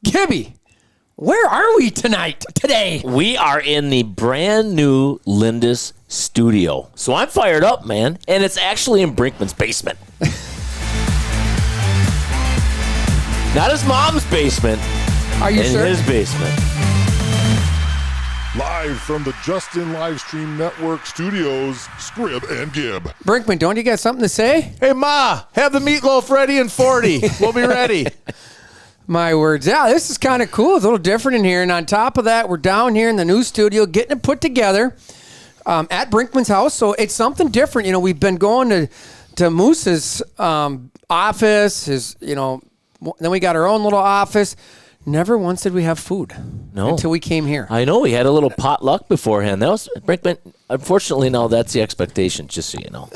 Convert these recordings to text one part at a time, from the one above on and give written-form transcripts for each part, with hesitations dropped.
Gibby, where are we today? We are in the brand new Lindis studio. So I'm fired up, man. And it's actually in Brinkman's basement. Not his mom's basement. Are you sure? In his basement. Live from the Justin Livestream Network studios, Scrib and Gib. Brinkman, don't you got something to say? Hey, Ma, have the meatloaf ready in 40. We'll be ready. My words. Yeah, this is kind of cool. It's a little different in here. And on top of that, we're down here in the new studio getting it put together at Brinkman's house. So it's something different. You know, we've been going to Moose's office, then we got our own little office. Never once did we have food. No. Until we came here. I know. We had a little potluck beforehand. That was Brinkman. Unfortunately, now that's the expectation, just so you know.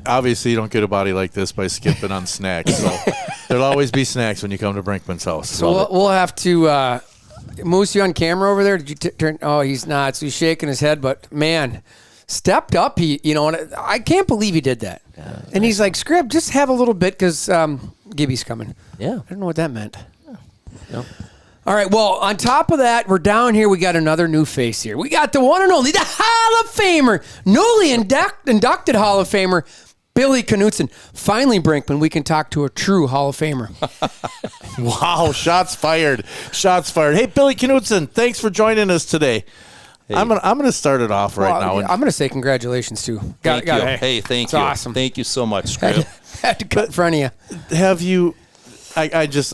Obviously, you don't get a body like this by skipping on snacks. So there'll always be snacks when you come to Brinkman's house. So we'll have to Moose, you on camera over there? Did you turn? Oh, he's not. So he's shaking his head. But man, stepped up. And I can't believe he did that. Yeah, and he's like, Scrib, just have a little bit because Gibby's coming. Yeah. I don't know what that meant. No. All right, well, on top of that, we're down here. We got another new face here. We got the one and only, the Hall of Famer, newly inducted Hall of Famer, Billy Knutson. Finally, Brinkman, we can talk to a true Hall of Famer. Wow, shots fired. Shots fired. Hey, Billy Knutson, thanks for joining us today. Hey. I'm gonna start it off right now. I'm gonna say congratulations too. Thank you. Hey, thank it's you. Awesome. Thank you so much, Scrib. Had to cut in front of you. Have you? I'm just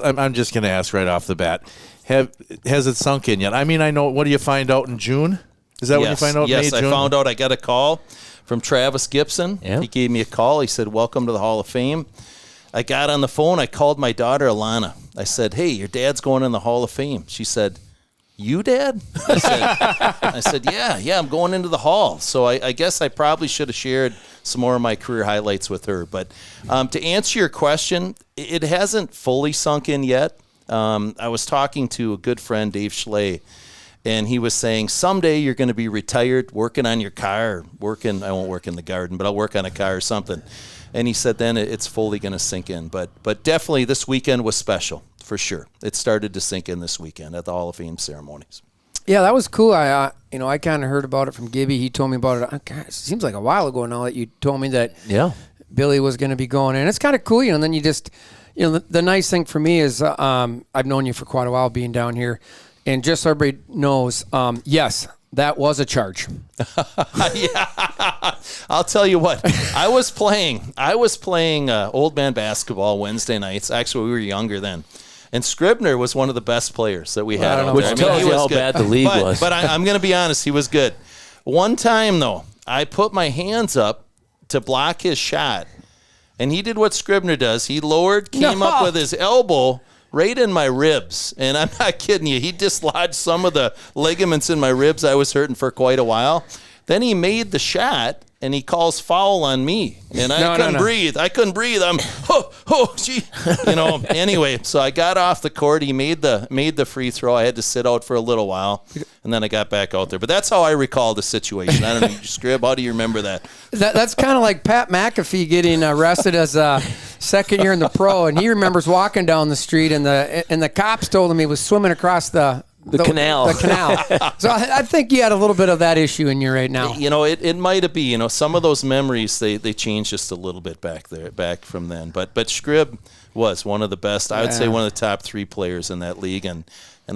gonna ask right off the bat. Has it sunk in yet? I mean, I know. What do you find out in June? Is that when you find out? Yes, May, June? I found out. I got a call from Travis Gibson. Yeah. He gave me a call. He said, "Welcome to the Hall of Fame." I got on the phone. I called my daughter Alana. I said, "Hey, your dad's going in the Hall of Fame." She said, "You, Dad?" I said, "Yeah, I'm going into the Hall." So I guess I probably should have shared some more of my career highlights with her. But to answer your question, it hasn't fully sunk in yet. I was talking to a good friend, Dave Schley, and he was saying, someday you're going to be retired working on your car, I won't work in the garden, but I'll work on a car or something. And he said then it's fully going to sink in. But definitely this weekend was special, for sure. It started to sink in this weekend at the Hall of Fame ceremonies. Yeah, that was cool. I kind of heard about it from Gibby. He told me about it. God, it seems like a while ago now that you told me that Billy was going to be going in. It's kind of cool, and then you just... the nice thing for me is I've known you for quite a while being down here, and just so everybody knows, yes, that was a charge. Yeah, I'll tell you what. I was playing old man basketball Wednesday nights. Actually, we were younger then. And Scribner was one of the best players that we had. Which tells you how bad the league was. But I'm going to be honest, he was good. One time, though, I put my hands up to block his shot. And he did what Scribner does. He came up with his elbow right in my ribs. And I'm not kidding you. He dislodged some of the ligaments in my ribs. I was hurting for quite a while. Then he made the shot, and he calls foul on me. And I couldn't breathe. I'm, gee. Anyway, so I got off the court. He made the free throw. I had to sit out for a little while, and then I got back out there. But that's how I recall the situation. I don't know, Scrib, how do you remember that? That's kind of like Pat McAfee getting arrested as a second year in the pro, and he remembers walking down the street, and the cops told him he was swimming across the canal. The canal. So I think you had a little bit of that issue in you right now. It might have been. Some of those memories, they changed just a little bit back from then. But Scrib was one of the best. I would say one of the top 3 players in that league. And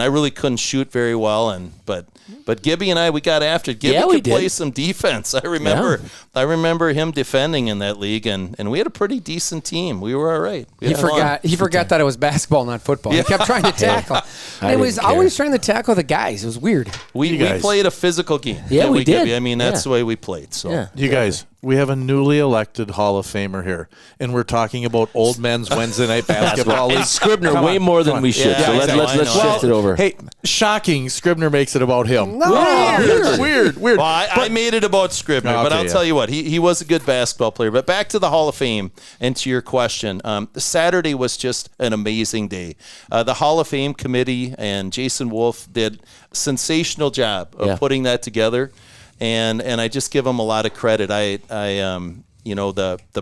I really couldn't shoot very well. But Gibby and we got after it. Gibby could play some defense. I remember him defending in that league, and we had a pretty decent team. We were all right. He forgot that it was basketball, not football. He kept trying to tackle. It was always trying to tackle the guys. It was weird. We played a physical game. Yeah, we did. Gibby. I mean, that's the way we played. So you guys, we have a newly elected Hall of Famer here, and we're talking about old men's Wednesday night basketball. And Scribner way more than we should. So let's shift it over. Hey, shocking! Scribner makes it about him. No, Weird. Well, I made it about Scribner, but I'll tell you what, he was a good basketball player. But back to the Hall of Fame and to your question, Saturday was just an amazing day. The Hall of Fame committee and Jason Wolf did a sensational job of putting that together, and I just give them a lot of credit. The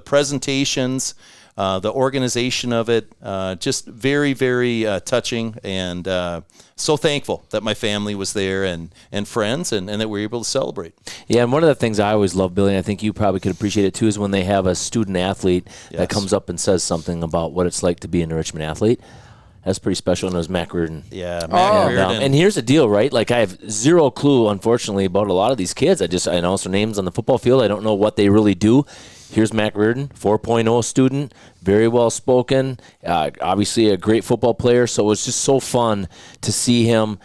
presentations. the organization of it, just very, very touching, and so thankful that my family was there and friends, and that we were able to celebrate. Yeah, and one of the things I always love, Billy, and I think you probably could appreciate it too, is when they have a student athlete that comes up and says something about what it's like to be a Richmond athlete. That's pretty special, and it was Mac Reardon. Yeah, Mac Reardon. And here's the deal, right? Like, I have zero clue, unfortunately, about a lot of these kids. I know their names on the football field. I don't know what they really do. Here's Mac Reardon, 4.0 student, very well spoken, obviously a great football player. So it was just so fun to see him,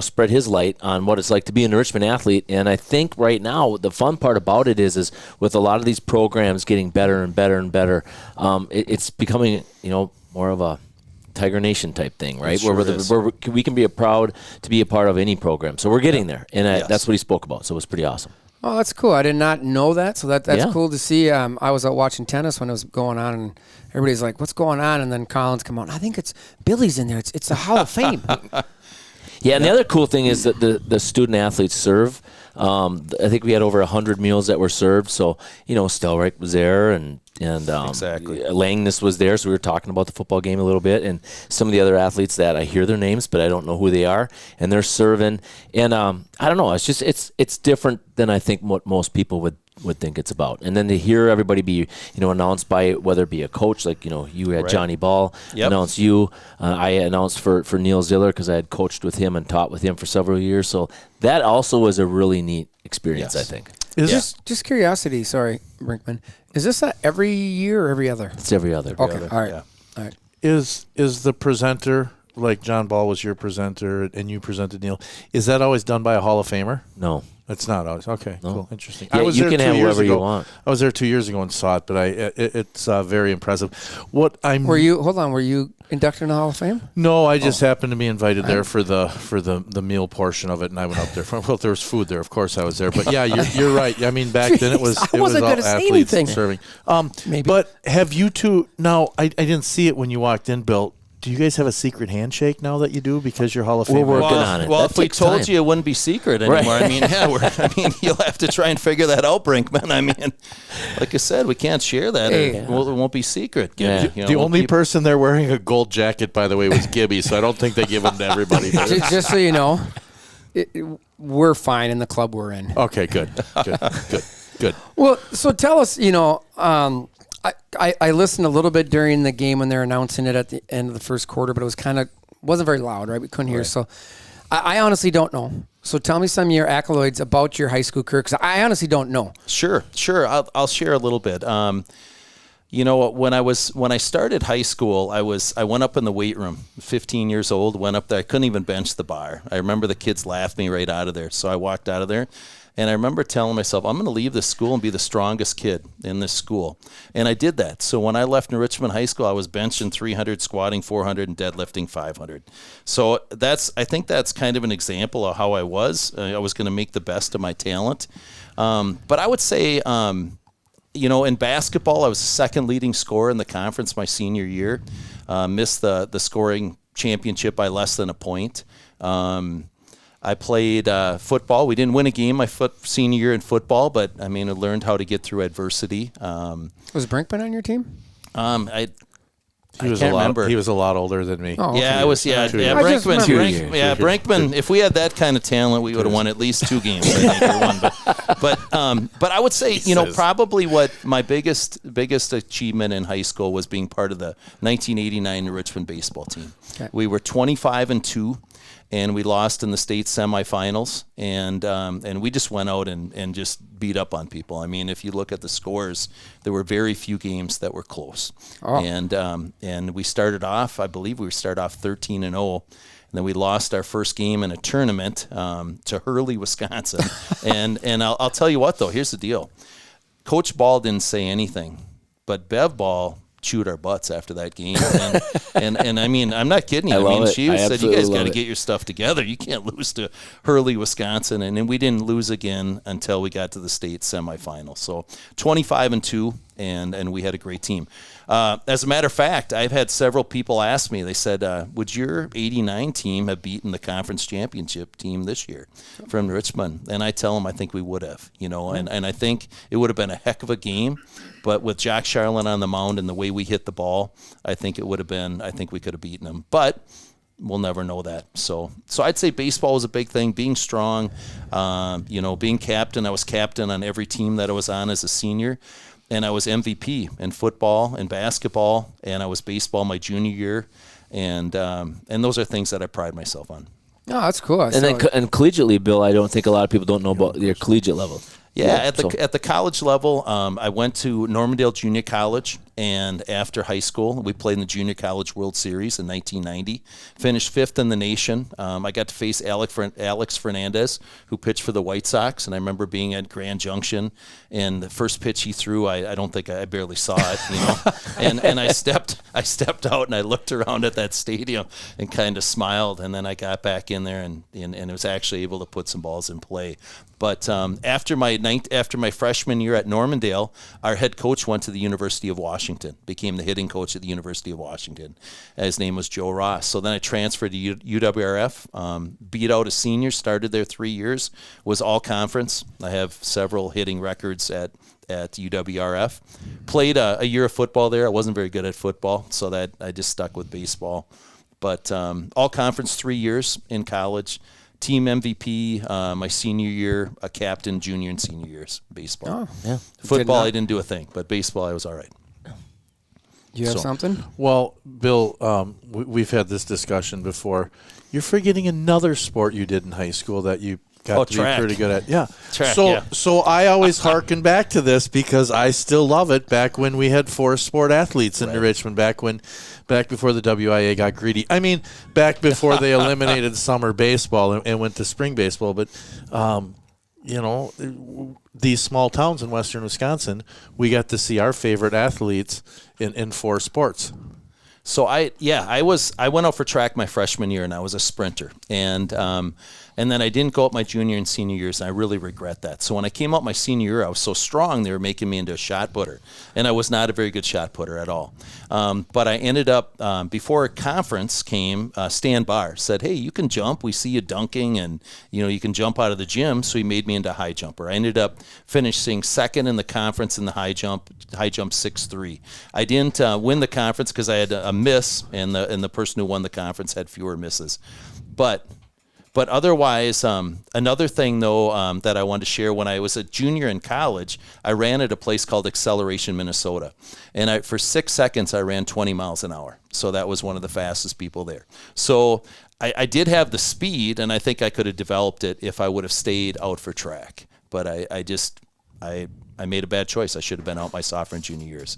spread his light on what it's like to be a Richmond athlete. And I think right now the fun part about it is with a lot of these programs getting better and better and better, it's becoming more of a Tiger Nation type thing, right? Sure where we can be proud to be a part of any program. So we're getting there, and that's what he spoke about. So it was pretty awesome. Oh, that's cool. I did not know that, so that's cool to see. I was out watching tennis when it was going on, and everybody's like, what's going on? And then Collins come on. I think it's Billy's in there. It's the Hall of Fame. Yeah, and the other cool thing is that the student athletes serve. I think we had over 100 meals that were served. So, Stelreich was there, and exactly. Langness was there. So we were talking about the football game a little bit, and some of the other athletes that I hear their names, but I don't know who they are, and they're serving. And I don't know. It's just it's different than I think what most people would think it's about. And then to hear everybody be announced by, whether it be a coach, like you had Johnny Ball announce you. I announced for Neil Ziller because I had coached with him and taught with him for several years. So that also was a really neat experience, I think. Is this just curiosity? Sorry, Brinkman. Is this every year or every other? It's every other. Okay, all right. Yeah. All right. Is the presenter, like John Ball was your presenter and you presented, Neil, is that always done by a Hall of Famer? No. It's not always. Okay, No. cool, interesting. Yeah, I was you there can 2 have years whoever ago. you want. I was there 2 years ago and saw it, but it's very impressive. Were you inducted in the Hall of Fame? No, I just happened to be invited there for the meal portion of it, and I went up there. Well, there was food there, of course I was there. But yeah, you're right. I mean, back then it was I all wasn't gonna say athletes anything. serving. Maybe. But have you two now? I didn't see it when you walked in, Bill. Do you guys have a secret handshake now that you do because you're Hall of Fame? We're working on it. Well, That if we takes told time. you, it wouldn't be secret anymore. I mean, you'll have to try and figure that out, Brinkman. I mean, like I said, we can't share that. Hey. It won't be secret. Yeah. The only person there wearing a gold jacket, by the way, was Gibby. So I don't think they give them to everybody. Just so you know, we're fine in the club we're in. Okay, good. Well, so tell us, I listened a little bit during the game when they're announcing it at the end of the first quarter, but it was wasn't very loud, right? We couldn't hear. So I honestly don't know. So tell me some of your accolades about your high school career, because I honestly don't know. Sure. I'll share a little bit. When I started high school, I went up in the weight room, 15 years old, went up there. I couldn't even bench the bar. I remember the kids laughed me right out of there. So I walked out of there, and I remember telling myself, I'm going to leave this school and be the strongest kid in this school. And I did that. So when I left New Richmond High School, I was benching 300, squatting 400, and deadlifting 500. So I think that's kind of an example of how I was. I was going to make the best of my talent. But I would say, in basketball, I was the second leading scorer in the conference my senior year. Missed the scoring championship by less than a point. I played football. We didn't win a game my senior year in football, but I learned how to get through adversity. Was Brinkman on your team? He was can't remember. He was a lot older than me. Oh, okay. Yeah, I was. Yeah, Two yeah. years. Brinkman. If we had that kind of talent, we would have won at least 2 games. I think, or one. But I would say, probably what my biggest achievement in high school was being part of the 1989 Richmond baseball team. Okay. We were 25-2. And we lost in the state semifinals, and we just went out and just beat up on people. I mean, if you look at the scores, there were very few games that were close. Oh. And we started off, I believe we started off 13-0, and then we lost our first game in a tournament to Hurley, Wisconsin. and I'll tell you what, though, here's the deal. Coach Ball didn't say anything, but Bev Ball chewed our butts after that game, and I mean, I'm not kidding you. She said, "You guys got to get your stuff together. You can't lose to Hurley, Wisconsin." And then we didn't lose again until we got to the state semifinal. So 25-2, and we had a great team. As a matter of fact, I've had several people ask me, they said, would your 89 team have beaten the conference championship team this year from Richmond? And I tell them I think we would have, and I think it would have been a heck of a game. But with Jack Charlin on the mound and the way we hit the ball, I think we could have beaten them. But we'll never know that. So I'd say baseball was a big thing, being strong, being captain. I was captain on every team that I was on as a senior. And I was MVP in football and basketball, and I was baseball my junior year. And those are things that I pride myself on. Oh, that's cool. And collegiately, Bill, I don't think a lot of people don't know about your collegiate level. Yeah, at the college level, I went to Normandale Junior College, and after high school, we played in the Junior College World Series in 1990. Finished 5th in the nation. I got to face Alex Fernandez, who pitched for the White Sox, and I remember being at Grand Junction, and the first pitch he threw, I don't think I barely saw it, and I stepped out and I looked around at that stadium and kind of smiled, and then I got back in there and was actually able to put some balls in play. But after my freshman year at Normandale, our head coach went to the University of Washington, became the hitting coach at the University of Washington. His name was Joe Ross. So then I transferred to UWRF, beat out a senior, started there 3 years, was all conference. I have several hitting records at UWRF. Played a year of football there. I wasn't very good at football, so that I just stuck with baseball. But all conference 3 years in college. Team MVP my senior year, a captain junior and senior years, baseball. Oh, yeah. Football, I didn't do a thing, but baseball, I was all right. You have something? Well, Bill, we've had this discussion before. You're forgetting another sport you did in high school that you got to track. be pretty good at. Yeah. Track, so I always hearken back to this because I still love it. Back when we had 4 sport athletes in Richmond, back before the WIA got greedy. I mean, back before they eliminated summer baseball and went to spring baseball. But, these small towns in western Wisconsin, we got to see our favorite athletes in 4 sports. So I went out for track my freshman year, and I was a sprinter. And then I didn't go up my junior and senior years, and I really regret that. So when I came out my senior year, I was so strong, they were making me into a shot putter. And I was not a very good shot putter at all. But I ended up, before a conference came, Stan Barr said, hey, you can jump. We see you dunking, and you can jump out of the gym. So he made me into a high jumper. I ended up finishing second in the conference in the high jump 6'3". I didn't win the conference because I had a miss, and the person who won the conference had fewer misses. But otherwise, another thing, though, that I wanted to share, when I was a junior in college, I ran at a place called Acceleration, Minnesota. And for 6 seconds, I ran 20 miles an hour. So that was one of the fastest people there. So I did have the speed, and I think I could have developed it if I would have stayed out for track. But I made a bad choice. I should have been out my sophomore and junior years.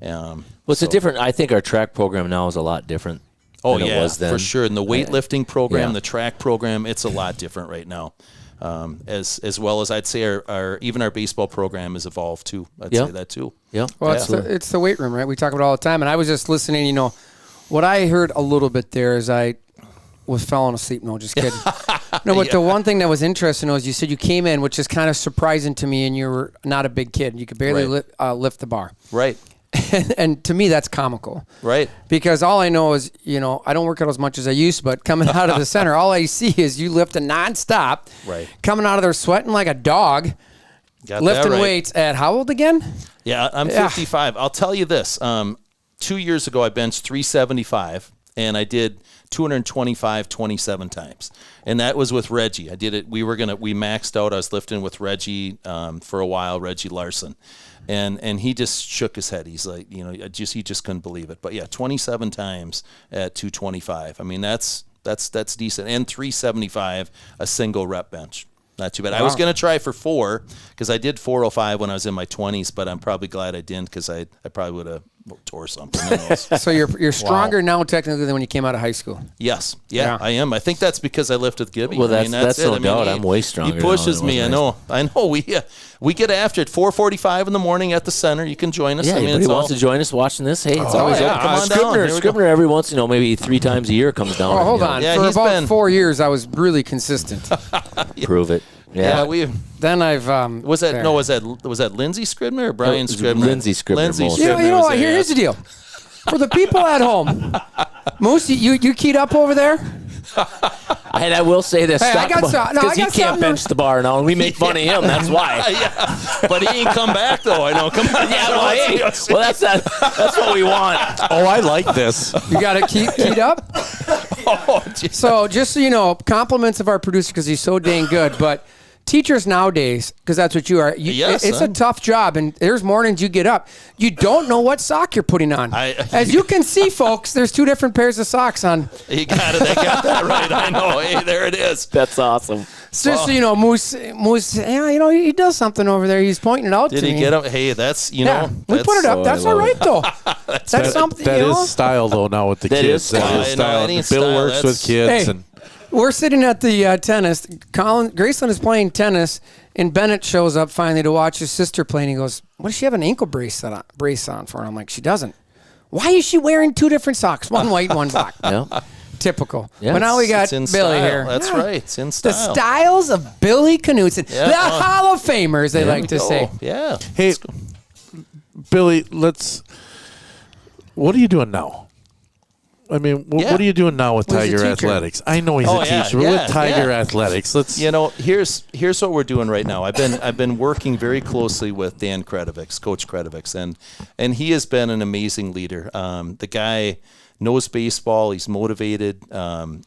I think our track program now is a lot different. Oh, than it was then. For sure. And the weightlifting program, the track program, it's a lot different right now. As well as I'd say even our baseball program has evolved too. I'd say that too. Yeah. Well, it's the weight room, right? We talk about it all the time. And I was just listening, what I heard a little bit there is I was falling asleep. No, just kidding. No, but the one thing that was interesting was you said you came in, which is kind of surprising to me, and you were not a big kid. You could barely lift the bar. Right. And to me, that's comical. Right. Because all I know is, I don't work out as much as I used to, but coming out of the center, all I see is you lifting nonstop. Right. Coming out of there sweating like a dog. Lifting weights at how old again? Yeah, I'm 55. I'll tell you this. 2 years ago, I benched 375, and I did 225 27 times. And that was with Reggie. I did it. We maxed out. I was lifting with Reggie for a while, Reggie Larson. And he just shook his head. He's like, he just couldn't believe it. But yeah, 27 times at 225. I mean, that's decent. And 375, a single rep bench. Not too bad. Wow. I was going to try for 4 because I did 405 when I was in my 20s, but I'm probably glad I didn't because I probably would have tore something. So you're stronger now technically than when you came out of high school. Yes. Yeah, I am. I think that's because I lifted Gibby. Well, that's no doubt. I'm way stronger. He pushes me. I know. We get after it. 4:45 in the morning at the center. You can join us. Yeah, anybody wants to join us watching this? Hey, it's always open. Come on down. Scribner every once, maybe 3 times a year comes down. Oh, hold on. Yeah, for about 4 years, I was really consistent. Prove it. Yeah. Then I've Was that Lindsay Scribner or Brian Scribner? Lindsay Scribner. Lindsay most. Scribner. you know was what? there, Here's the deal. For the people at home, Moose, you keyed up over there? And I will say this, Hey, I got because he can't something. bench the bar now, and we make fun of him. That's why. yeah. But he ain't come back though. I know. Come on. Yeah, well, that's what we want. Oh, I like this. You got it keyed up? So just so you know, compliments of our producer because he's so dang good. But teachers nowadays, because that's what you are, it's a tough job. And there's mornings you get up. You don't know what sock you're putting on. As you can see, folks, there's 2 different pairs of socks on. You got it. They got that right. I know. Hey, there it is. That's awesome. So just so you know, Moose, yeah, he does something over there. He's pointing it out to me. Did he get him? Hey, that's, Yeah, we put it up. That's all right, though. That's something, That you know? is style, though, now with the That kids. is That style. is I know, style. it ain't Bill style. works with kids. Hey, And we're sitting at the tennis. Graceland is playing tennis, and Bennett shows up finally to watch his sister play, and he goes, what does she have an ankle brace on for? I'm like, she doesn't. Why is she wearing 2 different socks? One white, one black. Yeah. Typical. Yeah, but now we got It's in Billy style. here. That's Yeah. right. It's in style. The styles of Billy Knutson. Yeah. The Hall of Famers, they like to Go. say. Yeah. hey, Billy, what are you doing now? I mean, Yeah. what are you doing now with Well, he's a Tiger teacher. Athletics? I know he's Oh, a yeah, teacher, but yeah, with Tiger yeah. Athletics, let's. Here's what we're doing right now. I've been working very closely with Dan Kredovics, Coach Kredovics, and he has been an amazing leader. The guy knows baseball. He's motivated.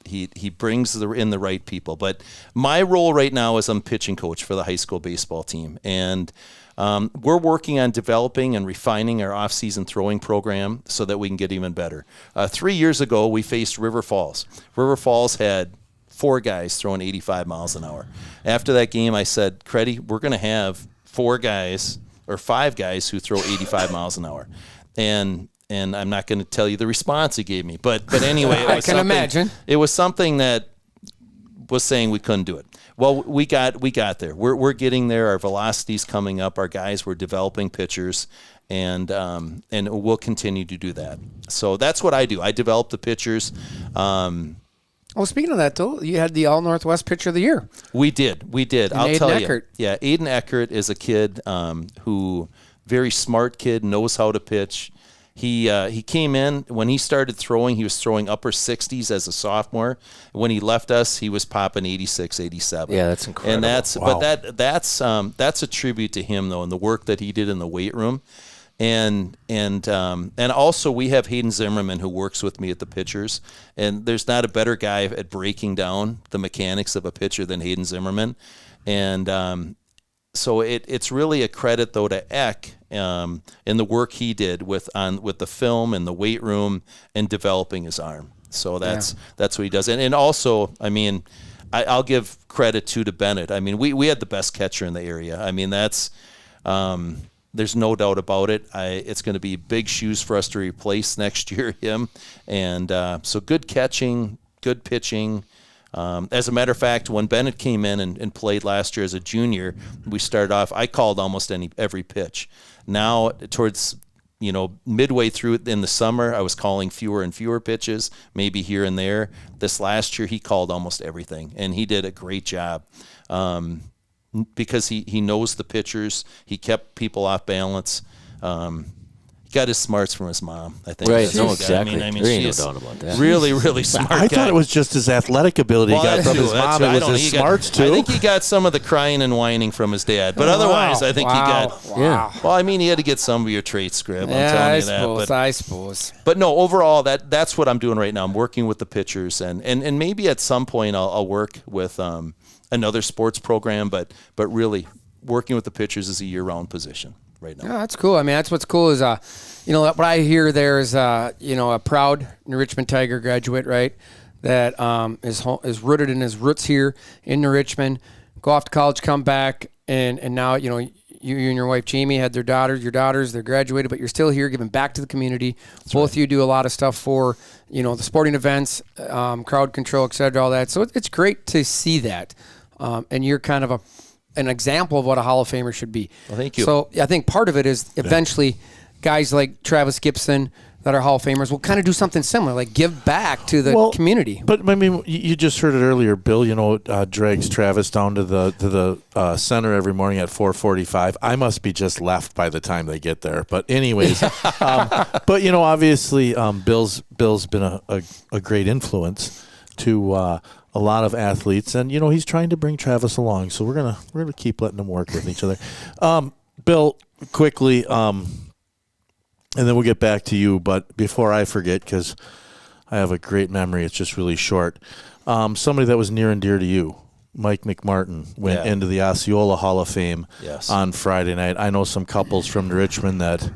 He brings in the right people. But my role right now is I'm pitching coach for the high school baseball team, and we're working on developing and refining our off-season throwing program so that we can get even better. 3 years ago, we faced River Falls. River Falls had 4 guys throwing 85 miles an hour. After that game, I said, Creddy, we're going to have 4 guys or 5 guys who throw 85 miles an hour. And I'm not going to tell you the response he gave me. But anyway, I can imagine. It was something that was saying we couldn't do it. Well, we got there. We're getting there. Our velocity's coming up. Our guys were developing pitchers, and we'll continue to do that. So that's what I do. I develop the pitchers. Well, speaking of that, though, you had the All Northwest Pitcher of the Year. We did. I'll Aiden tell Eckert. you. Yeah, Aiden Eckert is a kid who, very smart kid, knows how to pitch. He came in, when he started throwing, he was throwing upper 60s as a sophomore. When he left us, he was popping 86, 87. Yeah, that's incredible. And that's a tribute to him though, and the work that he did in the weight room. And also we have Hayden Zimmerman who works with me at the pitchers, and there's not a better guy at breaking down the mechanics of a pitcher than Hayden Zimmerman. And so it's really a credit though to Eck in the work he did with the film and the weight room and developing his arm. So that's what he does. And also, I mean, I'll give credit to Bennett. I mean, we had the best catcher in the area. I mean, that's there's no doubt about it. It's going to be big shoes for us to replace next year, him. And so good catching, good pitching. As a matter of fact, when Bennett came in and played last year as a junior, we started off, I called almost every pitch. Now, towards midway through in the summer, I was calling fewer and fewer pitches, maybe here and there. This last year, he called almost everything, and he did a great job because he knows the pitchers. He kept people off balance. He got his smarts from his mom, I think. Right, That's exactly. I mean, There ain't no she's doubt about that. really, really smart I guy. thought it was just his athletic ability he got that's from true. his That's mom. true. I It don't was know. his He got- smarts, too. I think he got some of the crying and whining from his dad. But otherwise, I think he got... Yeah. Well, I mean, he had to get some of your traits, Scrib. I'm Yeah, telling I you suppose. that. I suppose. But no, overall, that's what I'm doing right now. I'm working with the pitchers, and maybe at some point I'll work with another sports program, but really working with the pitchers is a year-round position right now. Yeah, that's cool. I mean, that's what's cool is, what I hear there is, a proud New Richmond Tiger graduate, right, that is rooted in his roots here in New Richmond, go off to college, come back, and now, you and your wife, Jamie, had your daughters, they're graduated, but you're still here giving back to the community. Both of you do a lot of stuff for, the sporting events, crowd control, et cetera, all that. So it's great to see that. And you're kind of an example of what a Hall of Famer should be. Well, thank you. So I think part of it is eventually guys like Travis Gibson, that are Hall of Famers will kind of do something similar, like give back to the community. But I mean, you just heard it earlier. Bill, drags Travis down to the center every morning at 4:45. I must be just left by the time they get there. But anyways, but obviously, Bill's been a great influence to a lot of athletes, and he's trying to bring Travis along. So we're gonna keep letting them work with each other. Bill, quickly. And then we'll get back to you. But before I forget, because I have a great memory, it's just really short. Somebody that was near and dear to you, Mike McMartin, went into the Osceola Hall of Fame on Friday night. I know some couples from Richmond that,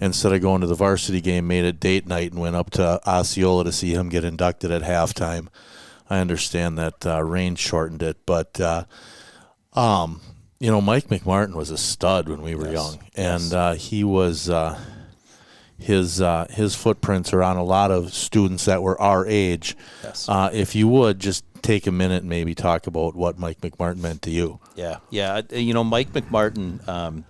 instead of going to the varsity game, made a date night and went up to Osceola to see him get inducted at halftime. I understand that rain shortened it. But, Mike McMartin was a stud when we were young. And he was... His footprints are on a lot of students that were our age. Yes. If you would just take a minute and maybe talk about what Mike McMartin meant to you. Yeah. Mike McMartin.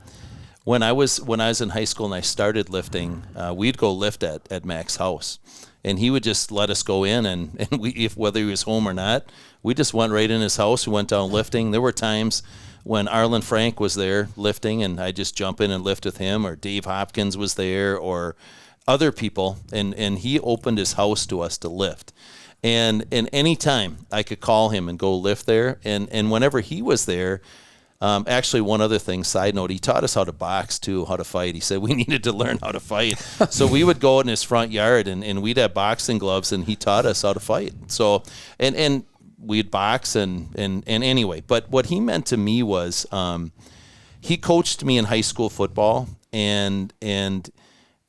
When I was in high school and I started lifting, we'd go lift at Mac's house, and he would just let us go in, and we, whether he was home or not, we just went right in his house. We went down lifting. There were times when Arlen Frank was there lifting, and I just jump in and lift with him, or Dave Hopkins was there, or other people, and he opened his house to us to lift. And any time I could call him and go lift there, and whenever he was there, actually one other thing, side note, he taught us how to box too, how to fight. He said we needed to learn how to fight. So we would go in his front yard, and we'd have boxing gloves, and he taught us how to fight. So, and we'd box and anyway, but what he meant to me was he coached me in high school football, and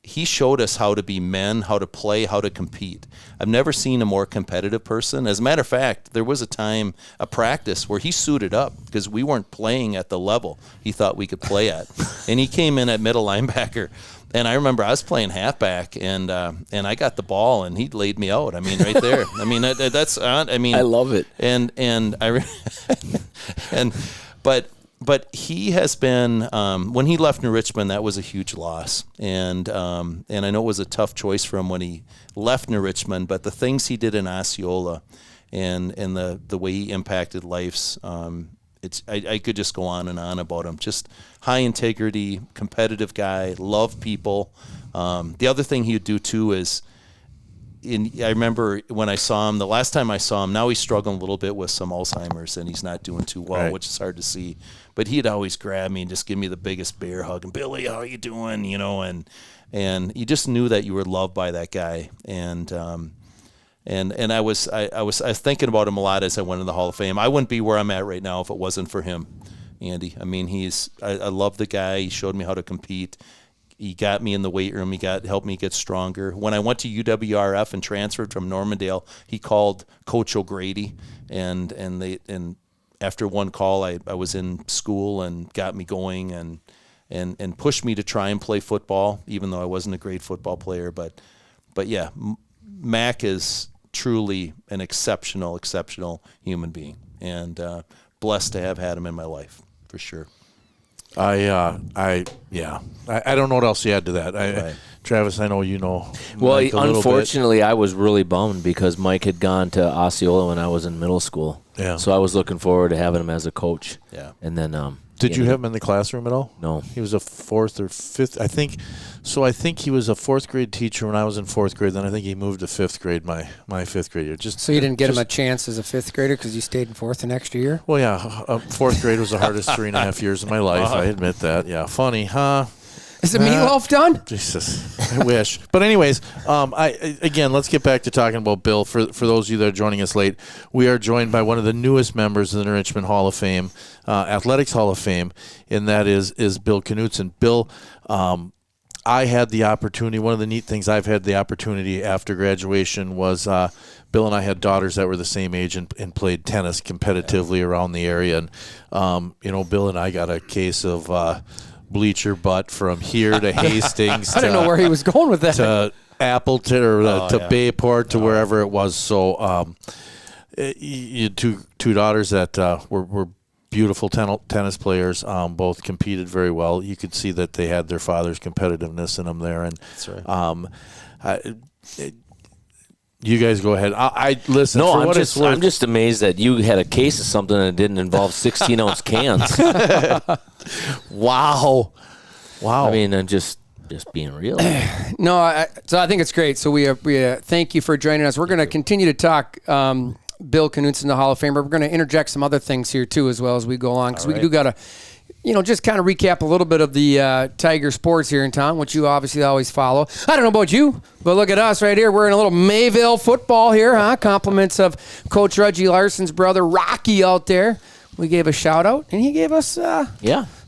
he showed us how to be men, how to play, how to compete. I've never seen a more competitive person. As a matter of fact, there was a practice where he suited up because we weren't playing at the level he thought we could play at. And he came in at middle linebacker. And I remember I was playing halfback, and I got the ball, and he laid me out. I mean, right there. I mean, I love it. But he has been when he left New Richmond, that was a huge loss, and I know it was a tough choice for him when he left New Richmond. But the things he did in Osceola, and the way he impacted lives, I could just go on and on about him. Just high integrity, competitive guy, love people. The other thing he would do too is, I remember when I saw him, the last time I saw him, now he's struggling a little bit with some Alzheimer's and he's not doing too well, right, which is hard to see. But he'd always grab me and just give me the biggest bear hug and, Billy, how are you doing? And you just knew that you were loved by that guy. And I was thinking about him a lot as I went in the Hall of Fame. I wouldn't be where I'm at right now if it wasn't for him, Andy. I mean, I love the guy. He showed me how to compete. He got me in the weight room. He helped me get stronger. When I went to UWRF and transferred from Normandale, he called Coach O'Grady, and after one call, I was in school and got me going and pushed me to try and play football, even though I wasn't a great football player. But yeah, Mac is truly an exceptional human being, and blessed to have had him in my life, for sure. I don't know what else to add to that. Right. Travis, I know you know. Well, Mike unfortunately, I was really bummed because Mike had gone to Osceola when I was in middle school. Yeah. So I was looking forward to having him as a coach. Yeah. And then did you have him in the classroom at all? No. He was a fourth or fifth, I think. So I think he was a fourth grade teacher when I was in fourth grade. Then I think he moved to fifth grade my fifth grade year. So you didn't get him a chance as a fifth grader because you stayed in fourth the next year? Well, yeah. Fourth grade was the hardest 3.5 years of my life. I admit that. Yeah. Funny, huh? Is the meatloaf done? Jesus, I wish. But anyways, again, let's get back to talking about Bill. For those of you that are joining us late, we are joined by one of the newest members of the Richmond Hall of Fame, Athletics Hall of Fame, and that is Bill Knutson. Bill, I had the opportunity, one of the neat things I've had the opportunity after graduation was Bill and I had daughters that were the same age and played tennis competitively around the area. And, Bill and I got a case of bleacher butt from here to Hastings. I didn't know where he was going with that. To Appleton or to Bayport to wherever it was. So you had two daughters that were beautiful tennis players, both competed very well. You could see that they had their father's competitiveness in them there. And that's right. You guys go ahead. I listen. No, for I'm what it's worth, just amazed that you had a case of something that didn't involve 16-ounce cans. Wow. I mean, I'm just being real. No, so I think it's great. So we thank you for joining us. We're going to continue to talk Bill Knutson, the Hall of Famer. We're going to interject some other things here too as well as we go along, because we do got to, just kind of recap a little bit of the Tiger sports here in town, which you obviously always follow. I don't know about you, but look at us right here. We're in a little Mayville football here, huh? Compliments of Coach Reggie Larson's brother, Rocky, out there. We gave a shout out, and he gave us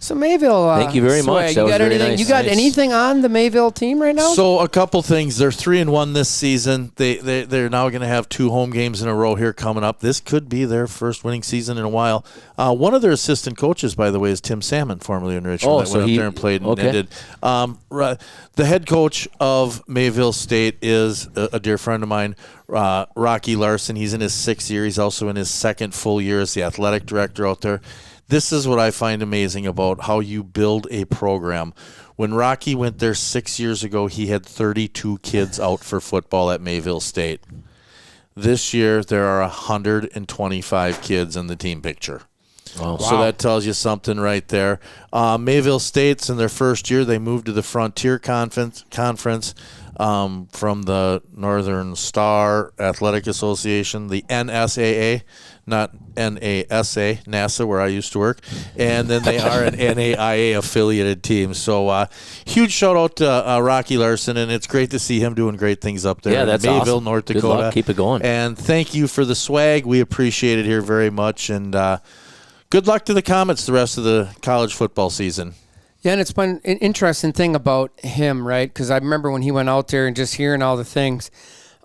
some Mayville. Thank you very swag. much. That was very nice. You got anything on the Mayville team right now? So a couple things. They're 3-1 this season. They're now going to have 2 home games in a row here coming up. This could be their first winning season in a while. One of their assistant coaches, by the way, is Tim Salmon, formerly in Richmond. That went up there and played and ended. The head coach of Mayville State is a dear friend of mine, Rocky Larson. He's in his 6th year. He's also in his 2nd full year as the athletic director out there. This is what I find amazing about how you build a program. When Rocky went there 6 years ago, he had 32 kids out for football at Mayville State. This year, there are 125 kids in the team picture. Wow. So that tells you something right there. Mayville State's in their first year. They moved to the Frontier Conference from the Northern Star Athletic Association, the NSAA, not NASA, NASA, where I used to work. And then they are an NAIA affiliated team. So huge shout out to Rocky Larson, and it's great to see him doing great things up there that's in Mayville, awesome. North Good Dakota. luck. Keep it going. And thank you for the swag. We appreciate it here very much. And good luck to the Comets the rest of the college football season. Yeah, and it's been an interesting thing about him, right? Because I remember when he went out there and just hearing all the things.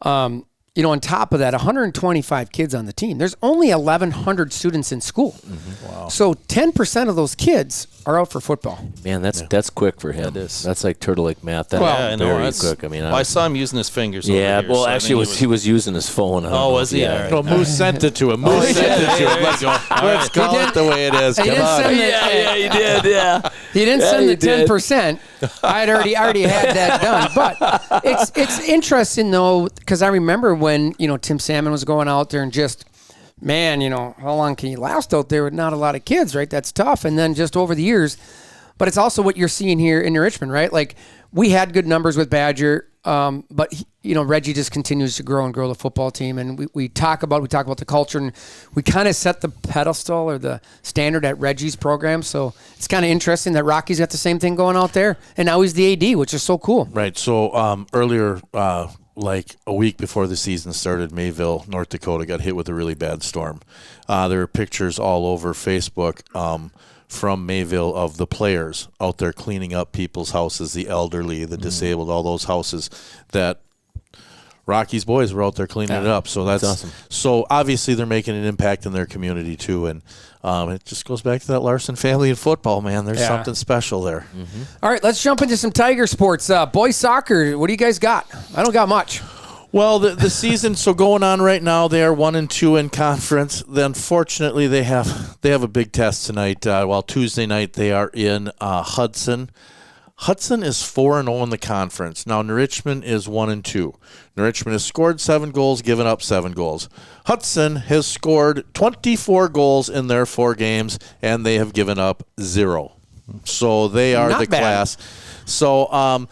On top of that, 125 kids on the team. There's only 1,100 students in school. Mm-hmm. Wow. So 10% of those kids are out for football. Man, that's quick for him. That's like Turtle Lake math. That's very quick. I mean, I saw him using his fingers. Yeah, over here, well, so actually, he was using his phone. Was he? Yeah. No, Moose sent it to him. Moose sent it to him. Let's call it the way it is. Come on. He did. Yeah, he didn't send the 10%. I'd already had that done. But it's interesting though, because I remember when Tim Salmon was going out there and just, man, how long can you last out there with not a lot of kids, right? That's tough. And then just over the years, but it's also what you're seeing here in Richmond, right? Like we had good numbers with Badger, but Reggie just continues to grow and grow the football team. And we talk about the culture, and we kind of set the pedestal or the standard at Reggie's program. So it's kind of interesting that Rocky's got the same thing going out there, and now he's the AD, which is so cool. Right. So earlier, like a week before the season started, Mayville, North Dakota got hit with a really bad storm. There are pictures all over Facebook from Mayville of the players out there cleaning up people's houses, the elderly, the disabled, all those houses that Rocky's boys were out there cleaning it up. So that's awesome. So obviously they're making an impact in their community too. And it just goes back to that Larson family in football, man. There's something special there. Mm-hmm. All right, let's jump into some Tiger sports. Boys soccer, what do you guys got? I don't got much. Well, the season going on right now, they are 1-2 in conference. Then, fortunately, they have a big test tonight. While Tuesday night they are in Hudson. Hudson is 4-0 in the conference. Now, New Richmond is 1-2. New Richmond has scored 7 goals, given up 7 goals. Hudson has scored 24 goals in their 4 games, and they have given up 0. So they are Not the bad. class. So,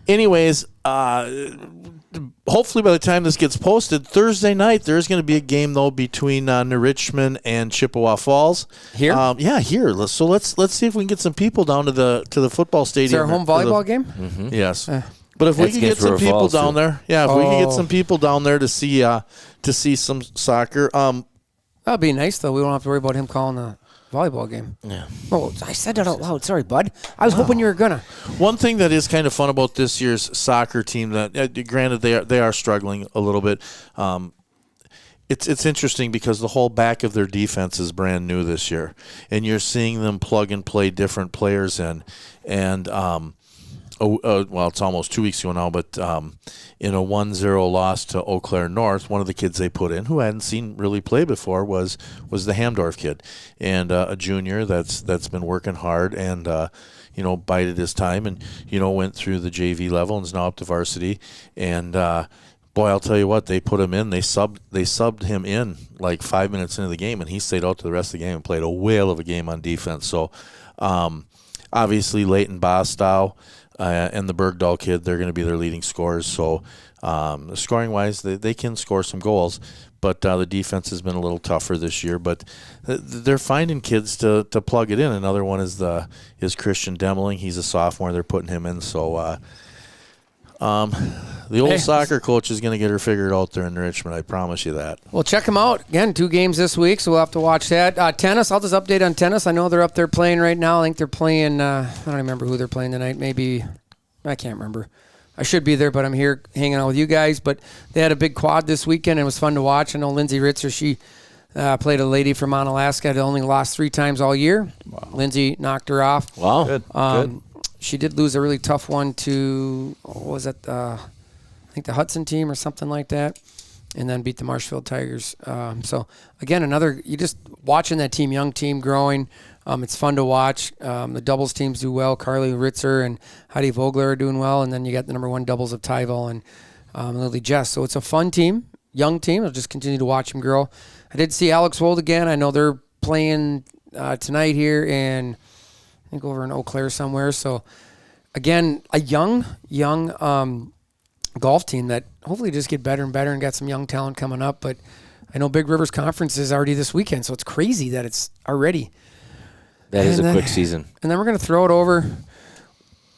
anyways, hopefully by the time this gets posted, Thursday night, there's going to be a game, though, between New Richmond and Chippewa Falls. Here? Here. So let's see if we can get some people down to the football stadium. Is there a home volleyball game? Yes. But if we That's could get against some River people Falls, down too. there, if we could get some people down there to see some soccer. That'd be nice, though. We don't have to worry about him calling the volleyball game. Yeah. Oh, I said that out loud. Sorry, bud. I was hoping you were gonna. One thing that is kind of fun about this year's soccer team, that granted they are struggling a little bit. It's interesting because the whole back of their defense is brand new this year, and you're seeing them plug and play different players in, and well, it's almost 2 weeks ago now, but in a 1-0 loss to Eau Claire North, one of the kids they put in, who I hadn't seen really play before, was the Hamdorf kid, and a junior that's been working hard, and bided his time and, went through the JV level and is now up to varsity. And, boy, I'll tell you what, they put him in. They subbed him in like 5 minutes into the game, and he stayed out to the rest of the game and played a whale of a game on defense. So, obviously, Leighton Bostow and the Bergdahl kid, they're going to be their leading scorers. So, scoring-wise, they can score some goals. But the defense has been a little tougher this year. But they're finding kids to plug it in. Another one is Christian Demling. He's a sophomore. They're putting him in. So the old soccer coach is going to get her figured out there in Richmond. I promise you that. Well, check them out. Again, 2 games this week, so we'll have to watch that. Tennis, I'll just update on tennis. I know they're up there playing right now. I think they're playing, I don't remember who they're playing tonight. Maybe, I can't remember. I should be there, but I'm here hanging out with you guys. But they had a big quad this weekend, and it was fun to watch. I know Lindsay Ritzer, she played a lady from Mount Alaska that only lost 3 times all year. Wow. Lindsay knocked her off. Wow. Good. She did lose a really tough one to, what was it, I think the Hudson team or something like that, and then beat the Marshfield Tigers. So, again, you just watching that team, young team growing. It's fun to watch. The doubles teams do well. Carly Ritzer and Heidi Vogler are doing well. And then you got the number 1 doubles of Tyval and Lily Jess. So it's a fun team, young team. I'll just continue to watch them grow. I did see Alex Wold again. I know they're playing tonight here in, I think, over in Eau Claire somewhere. So, again, a young golf team that hopefully just get better and better and got some young talent coming up. But I know Big Rivers Conference is already this weekend, so it's crazy that it's already. That is a quick season. And then we're going to throw it over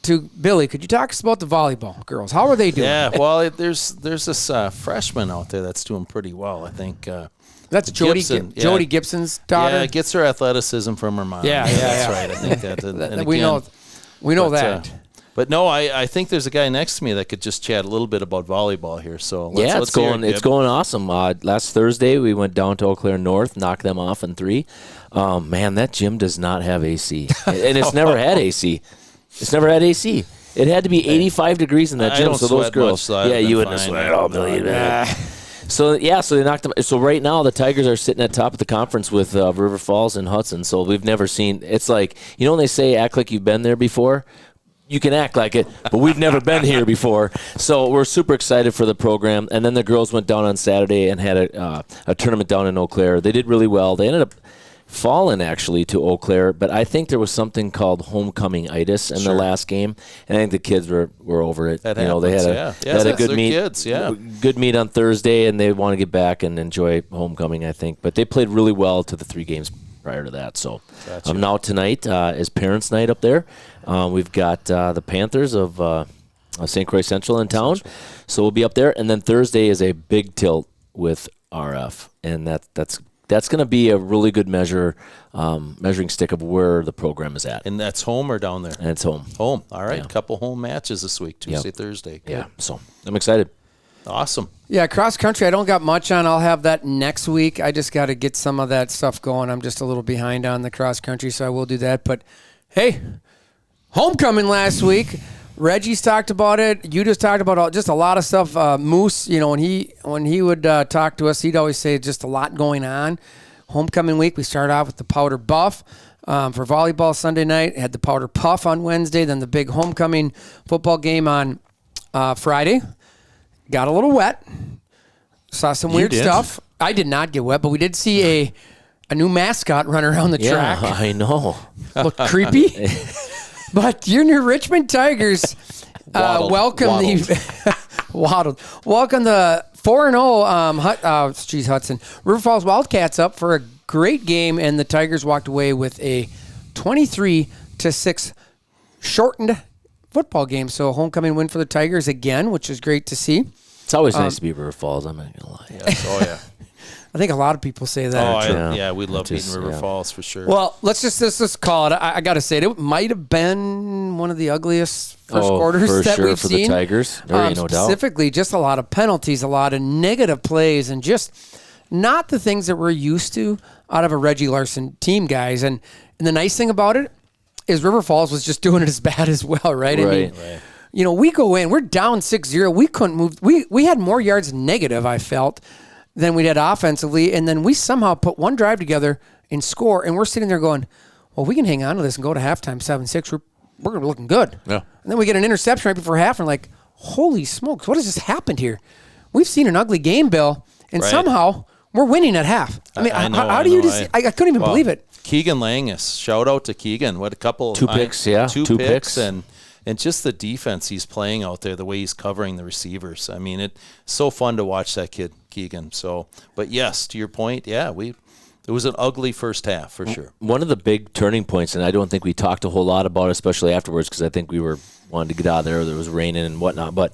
to Billy. Could you talk to us about the volleyball girls? How are they doing? Yeah, well, there's this freshman out there that's doing pretty well. I think that's Jody Gibson's daughter. Yeah, gets her athleticism from her mom. Yeah, that's right. I think that. And we know that. But no, I think there's a guy next to me that could just chat a little bit about volleyball here. So let's it's going awesome. Last Thursday we went down to Eau Claire North, knocked them off in 3. Man, that gym does not have AC, and it's never had AC. It's never had AC. It had to be 85 degrees in that gym. So those girls, you wouldn't sweat. Oh, Billy, So they knocked them. So right now the Tigers are sitting at top of the conference with River Falls and Hudson. So we've never seen. It's like, when they say act like you've been there before. You can act like it, but we've never been here before. So we're super excited for the program. And then the girls went down on Saturday and had a tournament down in Eau Claire. They did really well. They ended up falling, actually, to Eau Claire. But I think there was something called homecoming-itis in the last game. And I think the kids were over it. That happens, they had a good meet. Kids, good meet on Thursday, and they want to get back and enjoy homecoming, I think. But they played really well to the 3 games prior to that. So now tonight is parents' night up there. We've got the Panthers of St. Croix Central in town. So we'll be up there. And then Thursday is a big tilt with RF. And that's going to be a really good measuring stick of where the program is at. And that's home or down there? And it's home. Home. All right. Yeah. Couple home matches this week, Tuesday, Thursday. Good. Yeah. So I'm excited. Awesome. Yeah, cross country, I don't got much on. I'll have that next week. I just got to get some of that stuff going. I'm just a little behind on the cross country, so I will do that. But, hey, homecoming last week. Reggie's talked about it. You just talked about just a lot of stuff. Moose, when he would talk to us, he'd always say just a lot going on. Homecoming week, we started off with the powder buff for volleyball Sunday night. Had the powder puff on Wednesday, then the big homecoming football game on Friday. Got a little wet. Saw some weird stuff. I did not get wet, but we did see a new mascot run around the track. Yeah, I know. Looked creepy. But your new Richmond Tigers welcome the 4-0 Hudson River Falls Wildcats up for a great game, and the Tigers walked away with a 23-6 shortened football game. So a homecoming win for the Tigers again, which is great to see. It's always nice to be River Falls. I'm not gonna lie. Yes. Oh yeah. I think a lot of people say that. We love beating River Falls for sure. Well, let's just call it. I got to say it might have been one of the ugliest first quarters that we've for seen. The Tigers, there ain't no doubt. Specifically, just a lot of penalties, a lot of negative plays, and just not the things that we're used to out of a Reggie Larson team, guys. And the nice thing about it is River Falls was just doing it as bad as well, right? I mean, we go in, we're down 6-0. We couldn't move. We had more yards negative, I felt, than we did offensively. And then we somehow put one drive together and score. And we're sitting there going, well, we can hang on to this and go to halftime 7-6. we're looking good. Yeah. And then we get an interception right before half, and like, holy smokes, what has just happened here? We've seen an ugly game, Bill, and Right. somehow we're winning at half. I mean, I know, how do you just? I couldn't even believe it. Keegan Langus, shout out to Keegan. What a couple. Two picks, yeah. Two Two picks. picks. And just the defense he's playing out there, the way he's covering the receivers. I mean, it's so fun to watch that kid, Keegan. So, but yes, to your point, yeah, it was an ugly first half for sure. One of the big turning points, and I don't think we talked a whole lot about it, especially afterwards, because I think we wanted to get out of there. There was raining and whatnot. But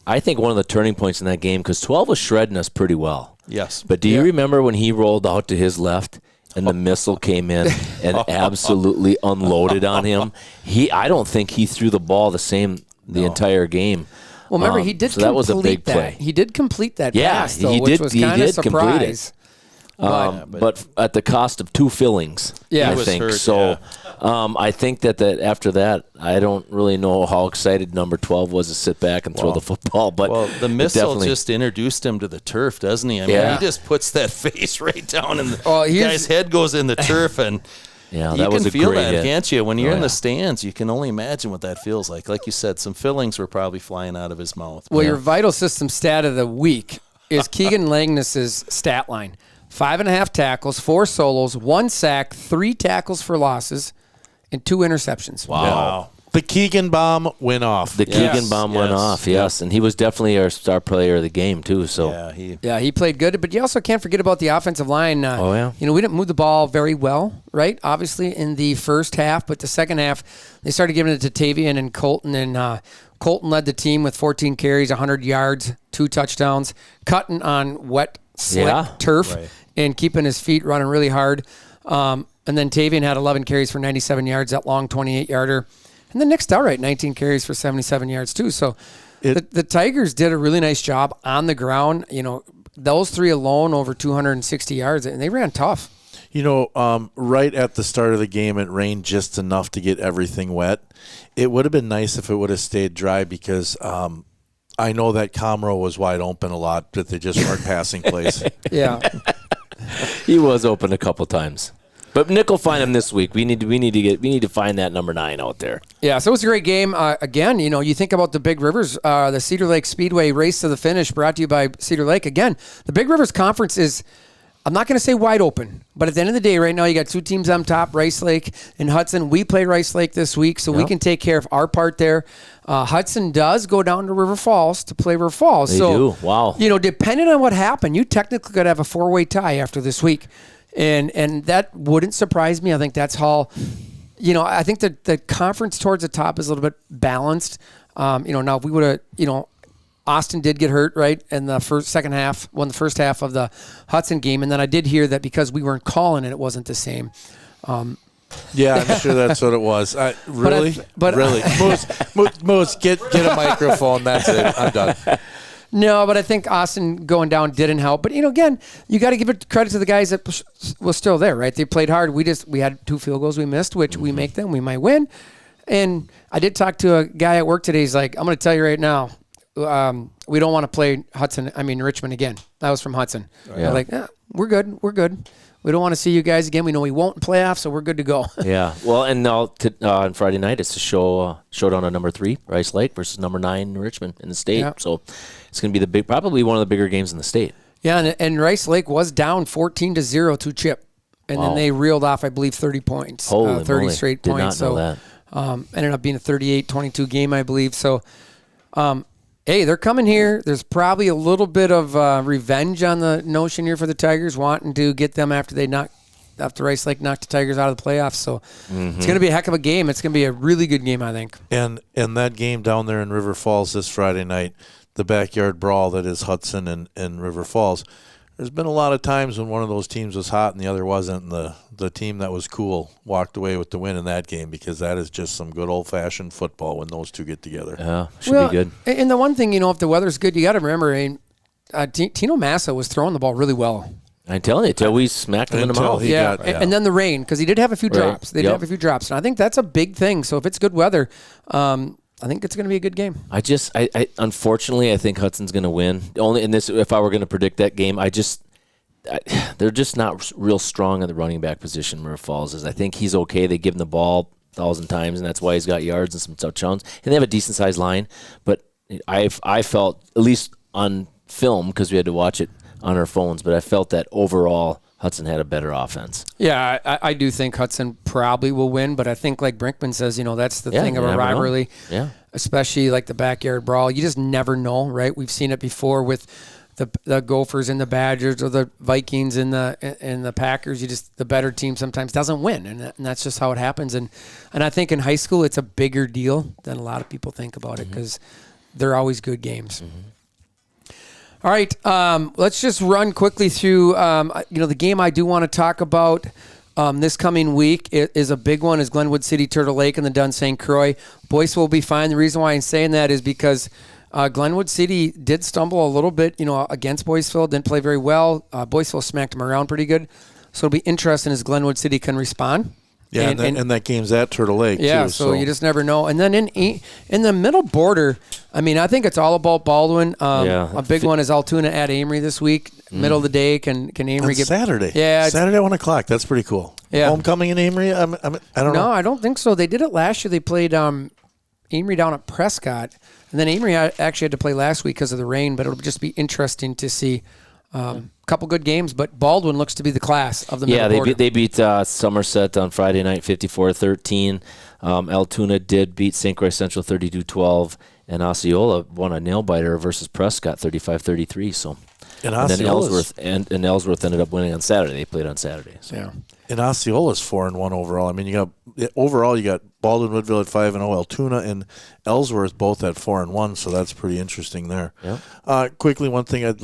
I think one of the turning points in that game, because 12 was shredding us pretty well. Yes. But do you remember when he rolled out to his left and the missile came in and absolutely unloaded on him? I don't think he threw the ball the entire game. Well, remember, he did so that was a big that. play. He did complete that Yeah, pass, though, he which did- was he kind of did complete it. surprise. But at the cost of 2 fillings, Yeah. I He was think. hurt, So I think that after that, I don't really know how excited number 12 was to sit back and throw the football. But Well, the missile definitely- just introduced him to the turf, doesn't he? I mean, Yeah. he just puts that face right down, and the here's- guy's head goes in the turf, and Yeah, you that was can a feel great that, hit. can't you? When you're in yeah. the stands, you can only imagine what that feels like. Like you said, some fillings were probably flying out of his mouth. Well, your vital system stat of the week is Keegan Langness's stat line. 5.5 tackles, 4 solos, 1 sack, 3 tackles for losses, and 2 interceptions. Wow. The Keegan bomb went off. The Keegan bomb went yes, off, yes. And he was definitely our star player of the game, too. So Yeah, He played good, but you also can't forget about the offensive line. Oh, yeah. We didn't move the ball very well, right? Obviously in the first half, but the second half, they started giving it to Tavian and Colton, and Colton led the team with 14 carries, 100 yards, 2 touchdowns, cutting on wet, slick turf, and keeping his feet running really hard. And then Tavian had 11 carries for 97 yards, that long 28-yarder. And then Nick Stelright, 19 carries for 77 yards, too. So the Tigers did a really nice job on the ground. Those 3 alone over 260 yards, and they ran tough. Right at the start of the game, it rained just enough to get everything wet. It would have been nice if it would have stayed dry because I know that Comro was wide open a lot, but they just weren't passing plays. Yeah. he was open a couple times. But Nick will find him this week. We need to find that number 9 out there. Yeah, so it was a great game. Again, you think about the Big Rivers, the Cedar Lake Speedway Race to the Finish, brought to you by Cedar Lake. Again, the Big Rivers Conference is, I'm not going to say wide open, but at the end of the day, right now, you got 2 teams on top, Rice Lake and Hudson. We play Rice Lake this week, so we can take care of our part there. Hudson does go down to River Falls to play River Falls. They do. Wow. Depending on what happened, you technically could have a 4-way tie after this week. And that wouldn't surprise me. I think that's how, I think that the conference towards the top is a little bit balanced. Now if we would have, Austin did get hurt, right, in the first half of the Hudson game. And then I did hear that because we weren't calling it wasn't the same. Yeah, I'm sure that's what it was. Really? but really? Moose, get a microphone. That's it. I'm done. No, but I think Austin going down didn't help. But, again, you got to give it credit to the guys that was still there, right? They played hard. We had 2 field goals we missed, which we make them. We might win. And I did talk to a guy at work today. He's like, I'm going to tell you right now, we don't want to play Richmond again. That was from Hudson. Yeah. Like, we're good. We're good. We don't want to see you guys again. We know we won't in playoffs, so we're good to go. Yeah. Well, and now on Friday night, it's a showdown on number 3, Rice Lake, versus number 9, Richmond in the state. Yeah. So it's going to be probably one of the bigger games in the state. Yeah, and Rice Lake was down 14-0 to Chip. And then they reeled off, I believe, 30 points. Holy 30 moly. straight Did points. not know that. Ended up being a 38-22 game, I believe. So, hey, they're coming here. There's probably a little bit of revenge on the notion here for the Tigers, wanting to get them after Rice Lake knocked the Tigers out of the playoffs. So it's going to be a heck of a game. It's going to be a really good game, I think. And that game down there in River Falls this Friday night, the backyard brawl that is Hudson and River Falls, there's been a lot of times when one of those teams was hot and the other wasn't, and the team that was cool walked away with the win in that game, because that is just some good old-fashioned football when those two get together. Yeah, should be good. And the one thing, if the weather's good, you got to remember, Tino Massa was throwing the ball really well. I'm telling you, till we smacked him in the mouth. And then the rain, because he did have a few drops. They did Yep. have a few drops. And I think that's a big thing. So if it's good weather, I think it's going to be a good game. I unfortunately, I think Hudson's going to win. Only in this, if I were going to predict that game, they're just not real strong in the running back position. River Falls is. I think he's okay. They give him the ball 1,000 times, and that's why he's got yards and some touchdowns. And they have a decent sized line, but I felt, at least on film, because we had to watch it on our phones, but I felt that overall Hudson had a better offense. Yeah, I do think Hudson probably will win, but I think, like Brinkman says, that's the thing of a rivalry, especially like the backyard brawl. You just never know, right? We've seen it before with the Gophers and the Badgers, or the Vikings and the Packers. The better team sometimes doesn't win, and that's just how it happens. And I think in high school it's a bigger deal than a lot of people think about it, because they're always good games. All right, let's just run quickly through, the game I do want to talk about this coming week. It is a big one, is Glenwood City, Turtle Lake, and the Dun St. Croix. Boyce will be fine. The reason why I'm saying that is because Glenwood City did stumble a little bit, against Boyceville, didn't play very well. Boyceville smacked them around pretty good. So it'll be interesting as Glenwood City can respond. Yeah, and that game's at Turtle Lake, yeah, too. So you just never know. And then in the middle border, I think it's all about Baldwin. A big one is Altoona at Amory this week. Middle of the day, can Amory get Saturday? Yeah, Saturday at 1 o'clock. That's pretty cool. Yeah, homecoming in Amory. I don't know. No, I don't think so. They did it last year. They played Amory down at Prescott, and then Amory actually had to play last week because of the rain. But it'll just be interesting to see. Couple good games, but Baldwin looks to be the class of the middle border. They beat Somerset on Friday night 54-13. Altoona did beat St. Croix Central 32-12, and Osceola won a nail-biter versus Prescott 35-33. So, and then Ellsworth ended up winning on Saturday. They played on Saturday. So. Yeah. And Osceola's 4-1 overall. You got Baldwin Woodville at 5-0, Altoona and Ellsworth both at 4-1. So that's pretty interesting there. Yeah. Quickly, one thing I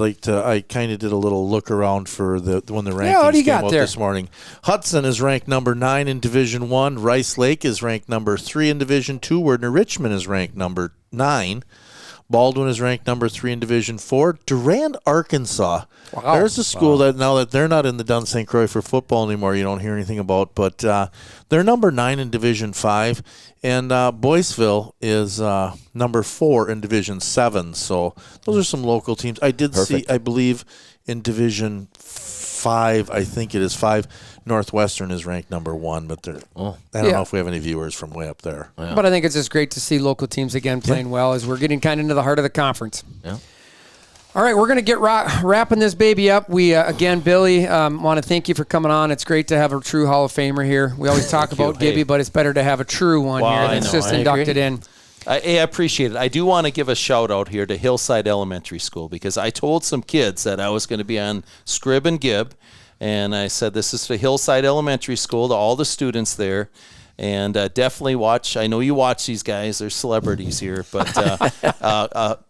kind of did a little look around for when the rankings came out this morning. Hudson is ranked number 9 in Division 1. Rice Lake is ranked number 3 in Division 2. Where Richmond is ranked number 9. Baldwin is ranked number 3 in Division 4. Durand, Arkansas. Wow. There's a school that now that they're not in the Dun St. Croix for football anymore, you don't hear anything about, but they're number 9 in Division 5. And Boyceville is number 4 in Division 7. So those are some local teams. I did see, I believe, in Division 5, I think it is 5, Northwestern is ranked number 1, but I don't know if we have any viewers from way up there. Yeah. But I think it's just great to see local teams again playing well as we're getting kind of into the heart of the conference. Yeah. All right, we're going to get wrapping this baby up. We, again, Billy, want to thank you for coming on. It's great to have a true Hall of Famer here. We always talk about Gibby, but it's better to have a true one here that's just inducted in. I appreciate it. I do want to give a shout out here to Hillside Elementary School, because I told some kids that I was going to be on Scrib and Gib, and I said this is for Hillside Elementary School, to all the students there. And definitely watch. I know you watch these guys. They're celebrities here. But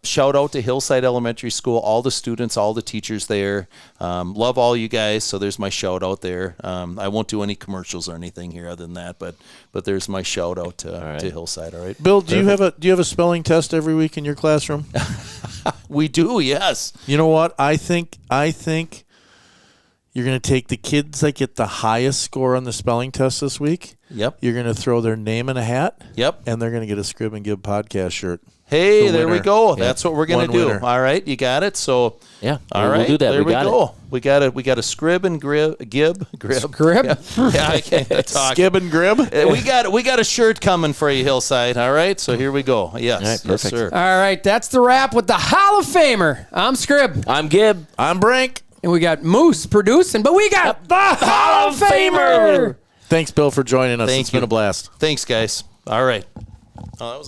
shout out to Hillside Elementary School, all the students, all the teachers there. Love all you guys. So there's my shout out there. I won't do any commercials or anything here other than that. But there's my shout out to Hillside. All right. Bill, do you have a spelling test every week in your classroom? We do. Yes. You know what? I think you're going to take the kids that get the highest score on the spelling test this week. Yep. You're going to throw their name in a hat. Yep. And they're going to get a Scrib and Gib podcast shirt. Hey, there we go. Yep. That's what we're going to do. Winner. All right, you got it. So yeah, all right, we'll do that. There we go. We got a Scrib and Gib. Scrib? Yeah, I can't talk. Skib and Grib. We got a shirt coming for you, Hillside. All right, so here we go. Yes, all right, perfect. Yes, sir. All right, that's the wrap with the Hall of Famer. I'm Scrib. I'm Gib. I'm Brink. And we got Moose producing, but we got the Hall of Famer. Thanks, Bill, for joining us. It's been a blast. Thanks, guys. All right.